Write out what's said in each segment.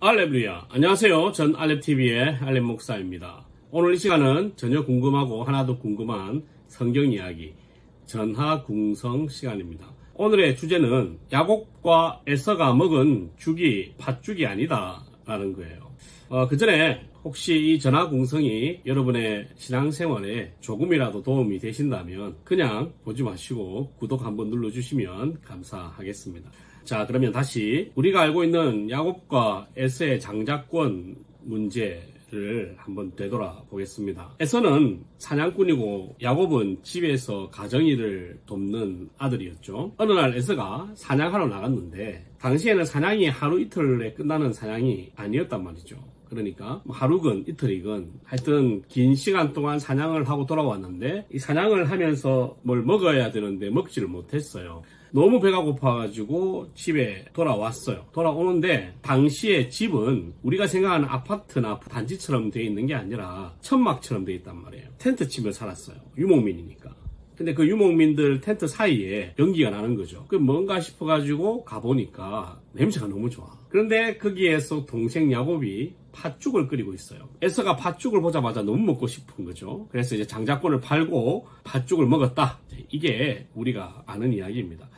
알레루야. 안녕하세요. 전 알렙TV의 알렙 목사입니다. 오늘 이 시간은 전혀 궁금하고 하나도 궁금한 성경 이야기, 전하궁성 시간입니다. 오늘의 주제는 야곱과 에서가 먹은 죽이 팥죽이 아니다 라는 거예요. 그 전에 혹시 이 전하궁성이 여러분의 신앙생활에 조금이라도 도움이 되신다면 그냥 보지 마시고 구독 한번 눌러주시면 감사하겠습니다. 자, 그러면 다시 우리가 알고 있는 야곱과 에서의 장자권 문제를 한번 되돌아보겠습니다. 에서는 사냥꾼이고 야곱은 집에서 가정일을 돕는 아들이었죠. 어느 날 에서가 사냥하러 나갔는데 당시에는 사냥이 하루 이틀에 끝나는 사냥이 아니었단 말이죠. 그러니까 하루건 이틀이건 하여튼 긴 시간 동안 사냥을 하고 돌아왔는데 이 사냥을 하면서 뭘 먹어야 되는데 먹지를 못했어요. 너무 배가 고파가지고 집에 돌아왔어요. 돌아오는데 당시에 집은 우리가 생각하는 아파트나 단지처럼 되어 있는 게 아니라 천막처럼 되어 있단 말이에요. 텐트집에 살았어요. 유목민이니까. 근데 그 유목민들 텐트 사이에 연기가 나는 거죠. 그 뭔가 싶어가지고 가보니까 냄새가 너무 좋아. 그런데 거기에서 동생 야곱이 팥죽을 끓이고 있어요. 에서가 팥죽을 보자마자 너무 먹고 싶은 거죠. 그래서 이제 장자권을 팔고 팥죽을 먹었다. 이게 우리가 아는 이야기입니다.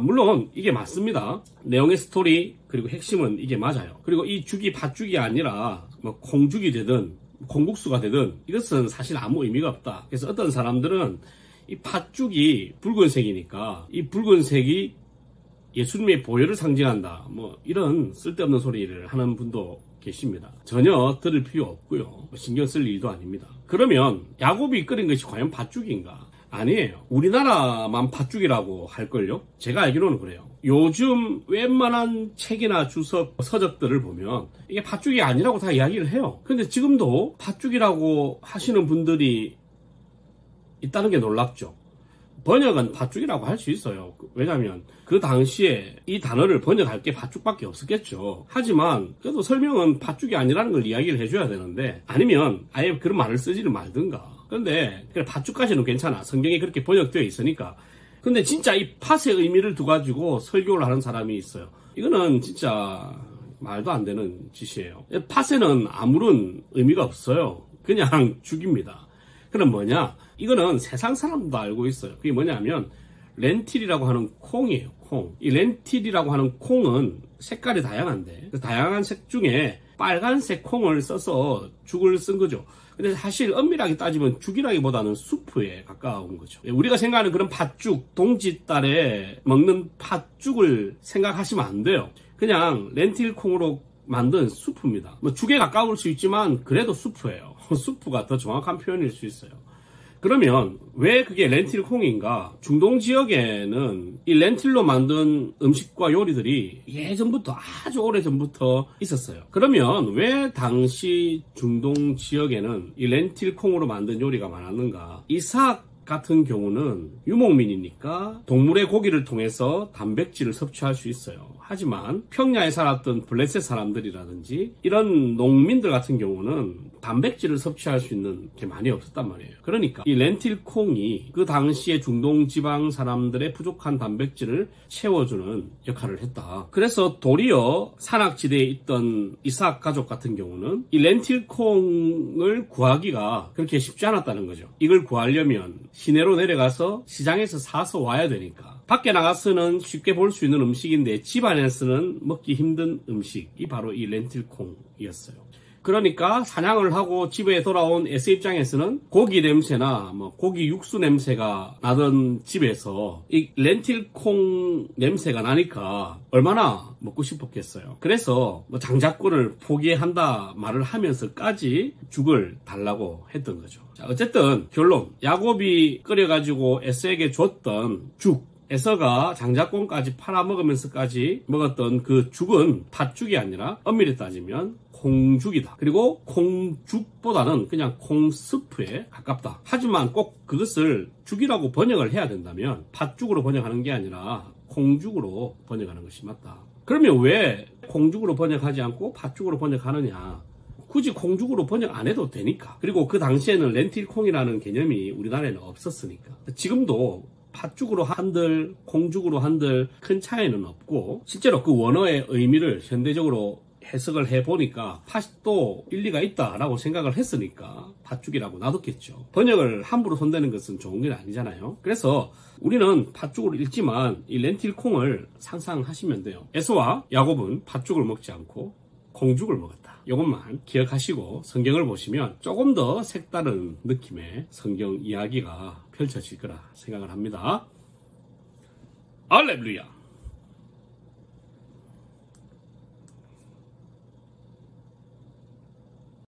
물론 이게 맞습니다. 내용의 스토리 그리고 핵심은 이게 맞아요. 그리고 이 죽이 팥죽이 아니라 뭐 콩죽이 되든 콩국수가 되든 이것은 사실 아무 의미가 없다. 그래서 어떤 사람들은 이 팥죽이 붉은색이니까 이 붉은색이 예수님의 보혈을 상징한다. 뭐 이런 쓸데없는 소리를 하는 분도 계십니다. 전혀 들을 필요 없고요. 신경 쓸 일도 아닙니다. 그러면 야곱이 끓인 것이 과연 팥죽인가? 아니에요. 우리나라만 팥죽이라고 할걸요? 제가 알기로는 그래요. 요즘 웬만한 책이나 주석, 서적들을 보면 이게 팥죽이 아니라고 다 이야기를 해요. 근데 지금도 팥죽이라고 하시는 분들이 있다는 게 놀랍죠. 번역은 팥죽이라고 할 수 있어요. 왜냐하면 그 당시에 이 단어를 번역할 게 팥죽밖에 없었겠죠. 하지만 그래도 설명은 팥죽이 아니라는 걸 이야기를 해줘야 되는데 아니면 아예 그런 말을 쓰지를 말든가. 그런데 그래 팥죽까지는 괜찮아. 성경에 그렇게 번역되어 있으니까. 근데 진짜 이 팥의 의미를 두가지고 설교를 하는 사람이 있어요. 이거는 진짜 말도 안 되는 짓이에요. 팥에는 아무런 의미가 없어요. 그냥 죽입니다. 그럼 뭐냐? 이거는 세상 사람도 알고 있어요. 그게 뭐냐면 렌틸이라고 하는 콩이에요. 콩. 이 렌틸이라고 하는 콩은 색깔이 다양한데 그 다양한 색 중에 빨간색 콩을 써서 죽을 쓴 거죠. 근데 사실 엄밀하게 따지면 죽이라기보다는 수프에 가까운 거죠. 우리가 생각하는 그런 팥죽, 동짓달에 먹는 팥죽을 생각하시면 안 돼요. 그냥 렌틸 콩으로 만든 수프입니다. 뭐 죽에 가까울 수 있지만 그래도 수프예요. 수프가 더 정확한 표현일 수 있어요. 그러면 왜 그게 렌틸 콩인가? 중동 지역에는 이 렌틸로 만든 음식과 요리들이 예전부터 아주 오래전부터 있었어요. 그러면 왜 당시 중동 지역에는 이 렌틸 콩으로 만든 요리가 많았는가? 이삭 같은 경우는 유목민이니까 동물의 고기를 통해서 단백질을 섭취할 수 있어요. 하지만 평야에 살았던 블레셋 사람들이라든지 이런 농민들 같은 경우는 단백질을 섭취할 수 있는 게 많이 없었단 말이에요. 그러니까 이 렌틸 콩이 그 당시에 중동 지방 사람들의 부족한 단백질을 채워주는 역할을 했다. 그래서 도리어 산악지대에 있던 이삭 가족 같은 경우는 이 렌틸 콩을 구하기가 그렇게 쉽지 않았다는 거죠. 이걸 구하려면 시내로 내려가서 시장에서 사서 와야 되니까 밖에 나가서는 쉽게 볼 수 있는 음식인데 집 안에서는 먹기 힘든 음식이 바로 이 렌틸 콩이었어요. 그러니까 사냥을 하고 집에 돌아온 에서 입장에서는 고기 냄새나 뭐 고기 육수 냄새가 나던 집에서 이 렌틸 콩 냄새가 나니까 얼마나 먹고 싶었겠어요. 그래서 뭐 장자권을 포기한다 말을 하면서까지 죽을 달라고 했던 거죠. 자, 어쨌든 결론, 야곱이 끓여가지고 에서에게 줬던 죽, 에서가 장자권까지 팔아먹으면서까지 먹었던 그 죽은 팥죽이 아니라 엄밀히 따지면 콩죽이다. 그리고 콩죽보다는 그냥 콩스프에 가깝다. 하지만 꼭 그것을 죽이라고 번역을 해야 된다면 팥죽으로 번역하는 게 아니라 콩죽으로 번역하는 것이 맞다. 그러면 왜 콩죽으로 번역하지 않고 팥죽으로 번역하느냐? 굳이 콩죽으로 번역 안 해도 되니까. 그리고 그 당시에는 렌틸 콩이라는 개념이 우리나라에는 없었으니까. 지금도 팥죽으로 한들 콩죽으로 한들 큰 차이는 없고 실제로 그 원어의 의미를 현대적으로 해석을 해보니까 팥도 일리가 있다라고 생각을 했으니까 팥죽이라고 놔뒀겠죠. 번역을 함부로 손대는 것은 좋은 게 아니잖아요. 그래서 우리는 팥죽을 읽지만 이 렌틸콩을 상상하시면 돼요. 에서와 야곱은 팥죽을 먹지 않고 콩죽을 먹었다. 이것만 기억하시고 성경을 보시면 조금 더 색다른 느낌의 성경 이야기가 펼쳐질 거라 생각을 합니다. 할렐루야.